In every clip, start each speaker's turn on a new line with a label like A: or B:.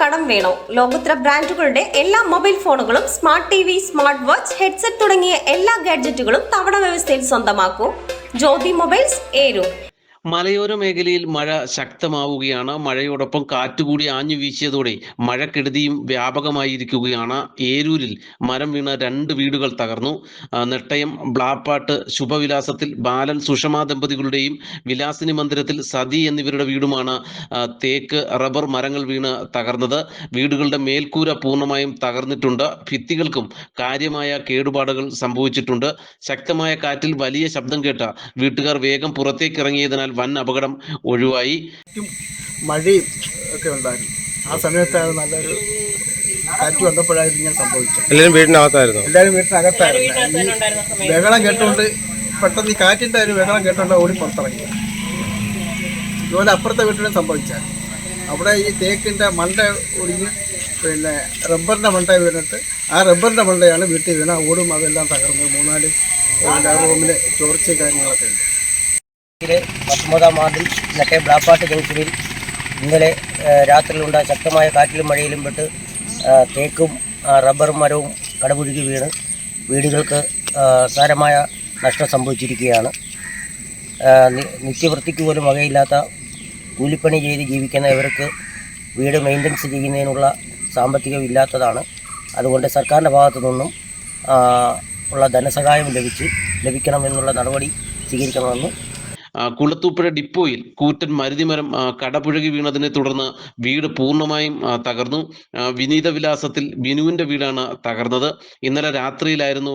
A: കടം വേണോ? ലോകോത്തര ബ്രാൻഡുകളുടെ എല്ലാ മൊബൈൽ ഫോണുകളും smart T V, smart watch, headset തുടങ്ങിയ എല്ലാ ഗാഡ്ജറ്റുകളും തവണ വ്യവസ്ഥയിൽ സ്വന്തമാക്കൂ. ജ്യോതി മൊബൈൽസ്, ഏരൂർ.
B: മലയോര മേഖലയിൽ മഴ ശക്തമാവുകയാണ്. മഴയോടൊപ്പം കാറ്റുകൂടി ആഞ്ഞു വീശിയതോടെ മഴക്കെടുതിയും വ്യാപകമായിരിക്കുകയാണ്. ഏരൂരിൽ മരം വീണ 2 വീടുകൾ തകർന്നു. നെട്ടയം ബ്ലാപ്പാട്ട് ശുഭവിലാസത്തിൽ ബാലൻ സുഷമ ദമ്പതികളുടെയും വിലാസിനി മന്ദിരത്തിൽ സതി എന്നിവരുടെ വീടുമാണ് തേക്ക് റബ്ബർ മരങ്ങൾ വീണ് തകർന്നത്. വീടുകളുടെ മേൽക്കൂര പൂർണ്ണമായും തകർന്നിട്ടുണ്ട്. ഭിത്തികൾക്കും കാര്യമായ കേടുപാടുകൾ സംഭവിച്ചിട്ടുണ്ട്. ശക്തമായ കാറ്റിൽ വലിയ ശബ്ദം കേട്ട വീട്ടുകാർ വേഗം പുറത്തേക്കിറങ്ങിയതിനാൽ വൻ അപകടം ഒഴിവായി.
C: മഴയും ഒക്കെ ഉണ്ടായിരുന്നു. ആ സമയത്താണ് നല്ലൊരു കാറ്റ് വന്നപ്പോഴായിരുന്നു ഞാൻ സംഭവിച്ചത്.
D: എല്ലാവരും വീടിനകത്തായിരുന്നു.
C: ഈ ബഹളം കേട്ടുകൊണ്ട് പെട്ടെന്ന് ഈ കാറ്റിൻ്റെ ഒരു ബഹളം കേട്ടുകൊണ്ട് ഓടി പുറത്തിറങ്ങി. ഇതുപോലെ അപ്പുറത്തെ വീട്ടിലും സംഭവിച്ചാൽ അവിടെ ഈ തേക്കിൻ്റെ മണ്ട ഒടിഞ്ഞ് പിന്നെ റബ്ബറിൻ്റെ മണ്ട വീണിട്ട് ആ റബ്ബറിൻ്റെ മണ്ടയാണ് വീട്ടിൽ വീണ. ഓടും അതെല്ലാം തകർന്ന് 3-4 റൂമിൽ ചോർച്ചയും കാര്യങ്ങളൊക്കെ ഉണ്ട്.
E: 19-ാം വാർഡിൽ നെട്ടയം ബ്ലാപ്പാട്ട് ജംഗ്ഷനിൽ ഇന്നലെ രാത്രിയിലുണ്ടായ ശക്തമായ കാറ്റിലും മഴയിലും പെട്ട് തേക്കും റബ്ബർ മരവും കടപുഴുകി വീണ് വീടുകൾക്ക് സാരമായ നഷ്ടം സംഭവിച്ചിരിക്കുകയാണ്. നിത്യവൃത്തിക്ക് പോലും വകയില്ലാത്ത കൂലിപ്പണി ചെയ്ത് ജീവിക്കുന്ന ഇവർക്ക് വീട് മെയിൻ്റനൻസ് ചെയ്യുന്നതിനുള്ള സാമ്പത്തികം ഇല്ലാത്തതാണ്. അതുകൊണ്ട് സർക്കാരിൻ്റെ ഭാഗത്തു നിന്നും ഉള്ള ധനസഹായം ലഭിക്കണമെന്നുള്ള നടപടി സ്വീകരിക്കണമെന്ന്.
B: കുളത്തൂപ്പുഴ ഡിപ്പോയിൽ കൂറ്റൻ മരുതിമരം കടപുഴകി വീണതിനെ തുടർന്ന് വീട് പൂർണ്ണമായും തകർന്നു. വിനീത വിലാസത്തിൽ ബിനുവിൻ്റെ വീടാണ് തകർന്നത്. ഇന്നലെ രാത്രിയിലായിരുന്നു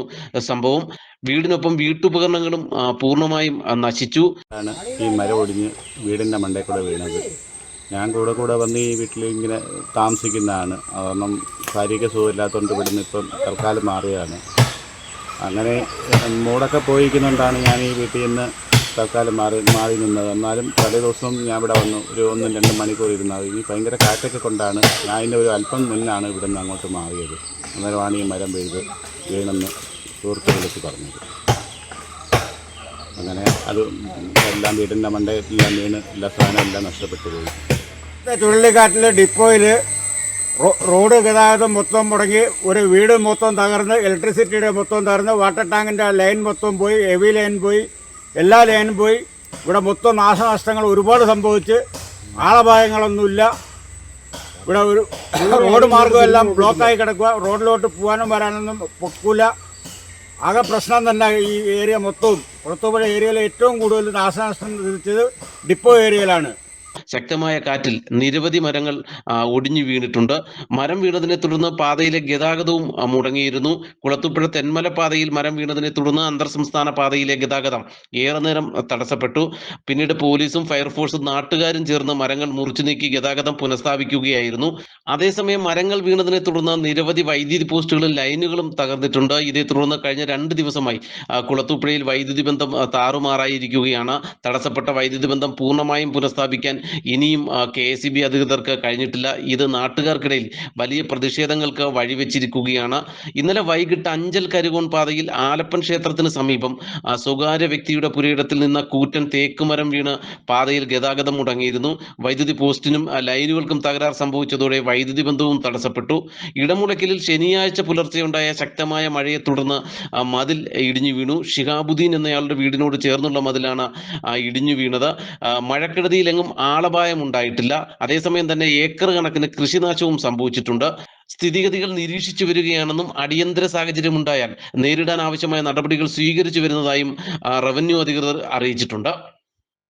B: സംഭവം. വീടിനൊപ്പം വീട്ടുപകരണങ്ങളും പൂർണ്ണമായും നശിച്ചു.
F: ഈ മരം ഒടിഞ്ഞ് വീടിൻ്റെ മണ്ടയിൽ കൂടെ വീണത്. ഞാൻ കൂടെ വന്ന് ഈ വീട്ടിൽ ഇങ്ങനെ താമസിക്കുന്നതാണ്. കാരണം ഭാര്യയ്ക്ക് സുഖമില്ലാത്തതുകൊണ്ട് ഇവിടുന്ന് ഇപ്പം തൽക്കാലം മാറിയതാണ്. അങ്ങനെ മൂടൊക്കെ പോയിരിക്കുന്നുകൊണ്ടാണ് ഞാൻ ഈ വീട്ടിൽ നിന്ന് തൽക്കാലം മാറി നിന്നത്. എന്നാലും തലേ ദിവസവും ഞാൻ ഇവിടെ വന്നു ഒരു 1-2 മണിക്കൂർ ഇരുന്നത്. ഈ ഭയങ്കര കാറ്റൊക്കെ കൊണ്ടാണ് ഞാൻ ഇതിൻ്റെ ഒരു അല്പം മുന്നാണ് ഇവിടെ നിന്ന് അങ്ങോട്ട് മാറിയത്. അന്നേരമാണ് ഈ മരം വീണെന്ന് സുഹൃത്ത് വിളിച്ച് പറഞ്ഞത്. അങ്ങനെ അത് എല്ലാം വീടിൻ്റെ മണ്ടയെല്ലാം വീണ് എല്ലാ സാധനം എല്ലാം നഷ്ടപ്പെട്ടു പോയി.
G: ചുഴലിക്കാറ്റിൽ ഡിപ്പോയിൽ റോഡ് ഗതാഗതം മൊത്തം മുടങ്ങി. ഒരു വീട് മൊത്തം തകർന്ന്, ഇലക്ട്രിസിറ്റിയുടെ മൊത്തം തകർന്ന്, വാട്ടർ ടാങ്കിൻ്റെ ലൈൻ മൊത്തം പോയി, ഹെവി ലൈൻ പോയി, എല്ലാ ലൈനും പോയി. ഇവിടെ മൊത്തം നാശനഷ്ടങ്ങൾ ഒരുപാട് സംഭവിച്ച് ആളപായങ്ങളൊന്നുമില്ല. ഇവിടെ ഒരു റോഡ് മാർഗ്ഗമെല്ലാം ബ്ലോക്കായി കിടക്കുക. റോഡിലോട്ട് പോകാനും വരാനൊന്നും പൊക്കൂല. ആകെ പ്രശ്നം തന്നെ. ഈ ഏരിയ മൊത്തവും കുളത്തൂപ്പുഴ ഏരിയയിൽ ഏറ്റവും കൂടുതൽ നാശനഷ്ടം വിധിച്ചത് ഡിപ്പോ ഏരിയയിലാണ്.
B: ശക്തമായ കാറ്റിൽ നിരവധി മരങ്ങൾ ഒടിഞ്ഞു വീണിട്ടുണ്ട്. മരം വീണതിനെ തുടർന്ന് പാതയിലെ ഗതാഗതവും മുടങ്ങിയിരുന്നു. കുളത്തൂപ്പുഴ തെന്മല പാതയിൽ മരം വീണതിനെ തുടർന്ന് അന്തർ സംസ്ഥാന പാതയിലെ ഗതാഗതം ഏറെ നേരം തടസ്സപ്പെട്ടു. പിന്നീട് പോലീസും ഫയർഫോഴ്സും നാട്ടുകാരും ചേർന്ന് മരങ്ങൾ മുറിച്ചു നീക്കി ഗതാഗതം പുനഃസ്ഥാപിക്കുകയായിരുന്നു. അതേസമയം മരങ്ങൾ വീണതിനെ തുടർന്ന് നിരവധി വൈദ്യുതി പോസ്റ്റുകളും ലൈനുകളും തകർന്നിട്ടുണ്ട്. ഇതേ തുടർന്ന് കഴിഞ്ഞ 2 ദിവസമായി കുളത്തൂപ്പുഴയിൽ വൈദ്യുതി ബന്ധം താറുമാറായിരിക്കുകയാണ്. തടസ്സപ്പെട്ട വൈദ്യുതി ബന്ധം പൂർണ്ണമായും പുനഃസ്ഥാപിക്കാൻ ഇനിയും KSEB അധികൃതർക്ക് കഴിഞ്ഞിട്ടില്ല. ഇത് നാട്ടുകാർക്കിടയിൽ വലിയ പ്രതിഷേധങ്ങൾക്ക് വഴിവെച്ചിരിക്കുകയാണ്. ഇന്നലെ വൈകിട്ട് അഞ്ചൽ കരുകോൺ പാതയിൽ ആലപ്പൻ ക്ഷേത്രത്തിന് സമീപം സ്വകാര്യ വ്യക്തിയുടെ പുരയിടത്തിൽ നിന്ന് കൂറ്റൻ തേക്കുമരം വീണ് പാതയിൽ ഗതാഗതം മുടങ്ങിയിരുന്നു. വൈദ്യുതി പോസ്റ്റിനും ലൈനുകൾക്കും തകരാർ സംഭവിച്ചതോടെ വൈദ്യുതി ബന്ധവും തടസ്സപ്പെട്ടു. ഇടമുളയ്ക്കലിൽ ശനിയാഴ്ച പുലർച്ചെയുണ്ടായ ശക്തമായ മഴയെ തുടർന്ന് മതിൽ ഇടിഞ്ഞു വീണു. ഷിഹാബുദ്ദീൻ എന്നയാളുടെ വീടിനോട് ചേർന്നുള്ള മതിലാണ് ഇടിഞ്ഞു വീണത്. മഴക്കെടുതിയിലെങ്ങും ആളപായം ഉണ്ടായിട്ടില്ല. അതേസമയം തന്നെ ഏക്കർ കണക്കിന് കൃഷിനാശവും സംഭവിച്ചിട്ടുണ്ട്. സ്ഥിതിഗതികൾ നിരീക്ഷിച്ചു വരികയാണെന്നും അടിയന്തര സാഹചര്യം ഉണ്ടായാൽ നേരിടാൻ ആവശ്യമായ നടപടികൾ സ്വീകരിച്ചു വരുന്നതായും റവന്യൂ അധികൃതർ അറിയിച്ചിട്ടുണ്ട്.